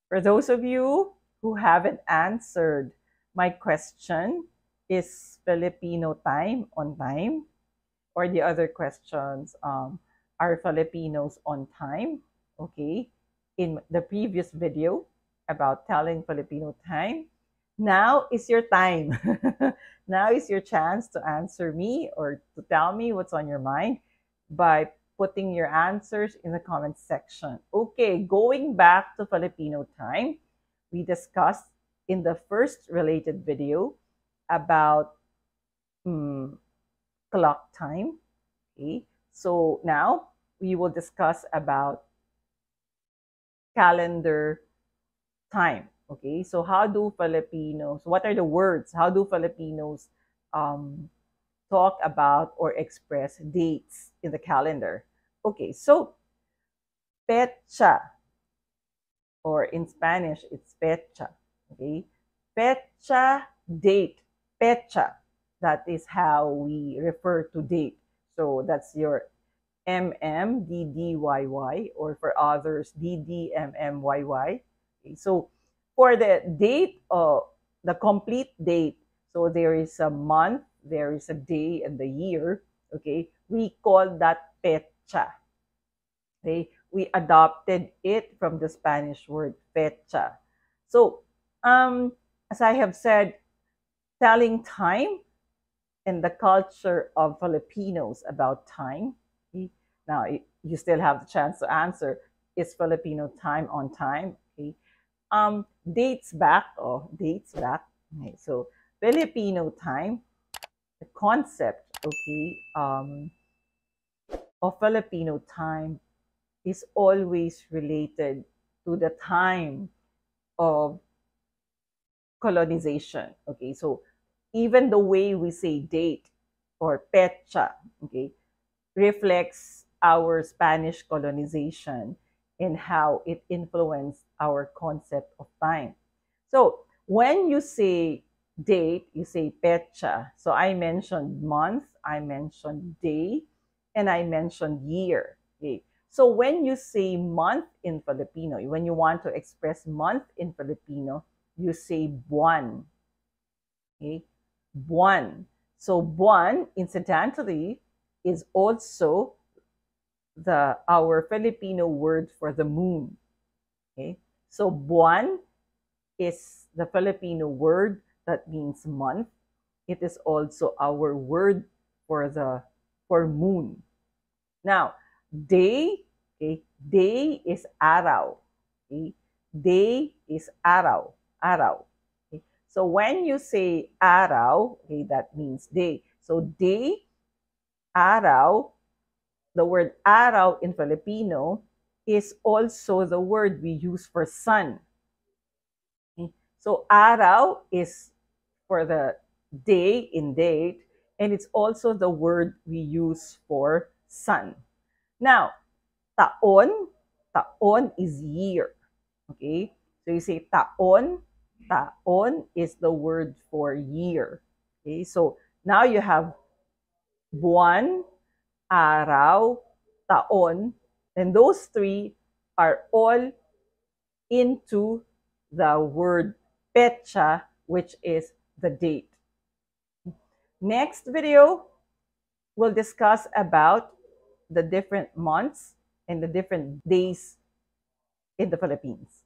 For those of you who haven't answered my question, is Filipino time on time? Or the other questions, are Filipinos on time? Okay. In the previous video about telling Filipino time, now is your time. Now is your chance to answer me or to tell me what's on your mind by putting your answers in the comment section. Okay, going back to Filipino time, we discussed in the first related video about clock time. Okay, so now we will discuss about calendar time. Okay, so how do Filipinos, what are the words? How do Filipinos um, talk about or express dates in the calendar? Okay, so fecha, or in Spanish, it's fecha. Okay, fecha, date, fecha. That is how we refer to date. So that's your MMDDYY, or for others, DDMMYY. Okay, so for the date, the complete date, so there is a month, there is a day, and the year. Okay, we call that fecha. Okay, we adopted it from the Spanish word fecha. So, as I have said, telling time and the culture of Filipinos about time. Okay? Now, you still have the chance to answer, is Filipino time on time? Okay. Dates back, dates back. Okay, so Filipino time, the concept, okay, of Filipino time is always related to the time of colonization. Okay, so even the way we say date or pecha, okay, reflects our Spanish colonization and how it influenced our concept of time. So when you say date, you say pecha. So I mentioned month, I mentioned day, and I mentioned year. Okay. So when you say month in Filipino, when you want to express month in Filipino, you say buwan. Okay? Buwan. So buwan, incidentally, is also our Filipino word for the moon. Okay? So buwan is the Filipino word that means month. It is also our word for moon. Now, day, okay, day is araw. Okay? Day is araw, araw. Okay? So when you say araw, okay, that means day. So day, araw, the word araw in Filipino is also the word we use for sun. Okay? So araw is for the day in date, and it's also the word we use for sun. Now, taon, taon is year. Okay? So you say taon, taon is the word for year. Okay? So now you have buwan, araw, taon, and those three are all into the word pecha, which is the date. Next video, we'll discuss about the different months and the different days in the Philippines.